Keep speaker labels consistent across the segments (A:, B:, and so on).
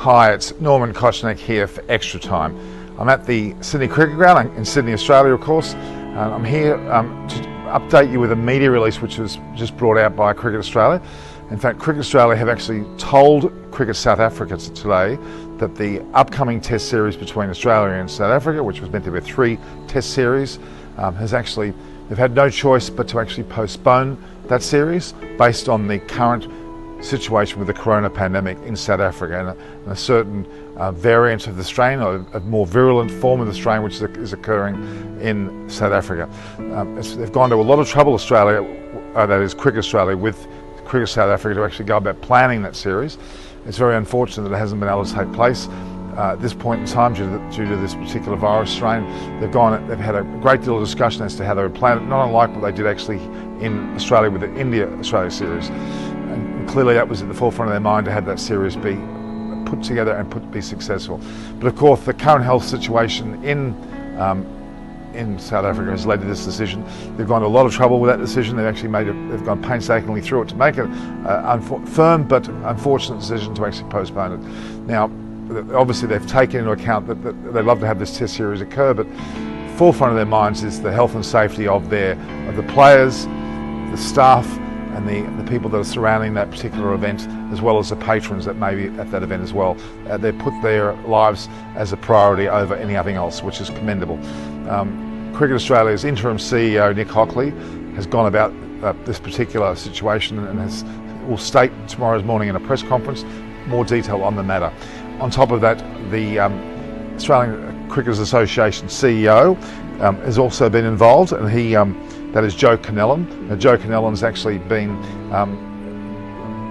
A: Hi, it's Norman Kochnick here for Extra Time. I'm at the Sydney Cricket Ground in Sydney, Australia, of course. I'm here to update you with a media release which was just brought out by Cricket Australia. In fact, Cricket Australia have actually told Cricket South Africa today that the upcoming test series between Australia and South Africa, which was meant to be a 3-test series, they've had no choice but to actually postpone that series based on the current situation with the corona pandemic in South Africa and a certain variant of the strain, or a more virulent form of the strain which is occurring in South Africa. They've gone to a lot of trouble, Australia, that is Cricket Australia, with Cricket South Africa to actually go about planning that series. It's very unfortunate that it hasn't been able to take place at this point in time due to this particular virus strain. They've had a great deal of discussion as to how they would plan it, not unlike what they did actually in Australia with the India-Australia series. And clearly that was at the forefront of their mind to have that series be put together and be successful. But of course, the current health situation in South Africa has led to this decision. They've gone to a lot of trouble with that decision. They've gone painstakingly through it to make it a firm but unfortunate decision to actually postpone it. Now, obviously they've taken into account that they'd love to have this test series occur, but forefront of their minds is the health and safety of the players, the staff, and the people that are surrounding that particular event, as well as the patrons that may be at that event as well. They put their lives as a priority over anything else, which is commendable. Cricket Australia's interim CEO, Nick Hockley, has gone about this particular situation and will state tomorrow morning in a press conference more detail on the matter. On top of that, the Australian Cricketers Association CEO has also been involved, and that is Joe Connellan. Now, Joe Connellan's actually been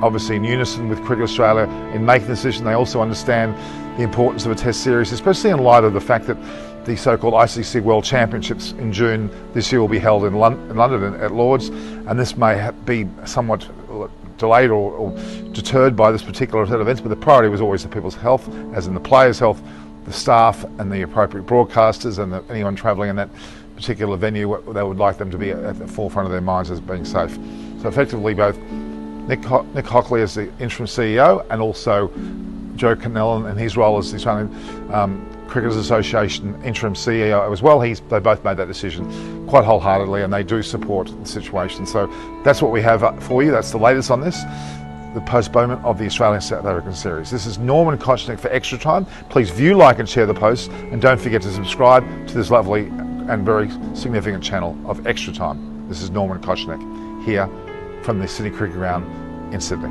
A: obviously in unison with Cricket Australia in making the decision. They also understand the importance of a test series, especially in light of the fact that the so-called ICC World Championships in June this year will be held in London at Lords, and this may be somewhat delayed or deterred by this particular set of events, but the priority was always the people's health, as in the players' health, the staff and the appropriate broadcasters and anyone travelling in that particular venue. They would like them to be at the forefront of their minds as being safe. So effectively both Nick Hockley as the interim CEO and also Joe Connellan in his role as the Australian Cricketers Association interim CEO as well, they both made that decision quite wholeheartedly, and they do support the situation. So that's what we have for you. That's the latest on this, the postponement of the Australian-South African series. This is Norman Kochnick for Extra Time. Please view, like and share the posts, and don't forget to subscribe to this lovely and very significant channel of Extra Time. This is Norman Kochnick here from the Sydney Cricket Ground in Sydney.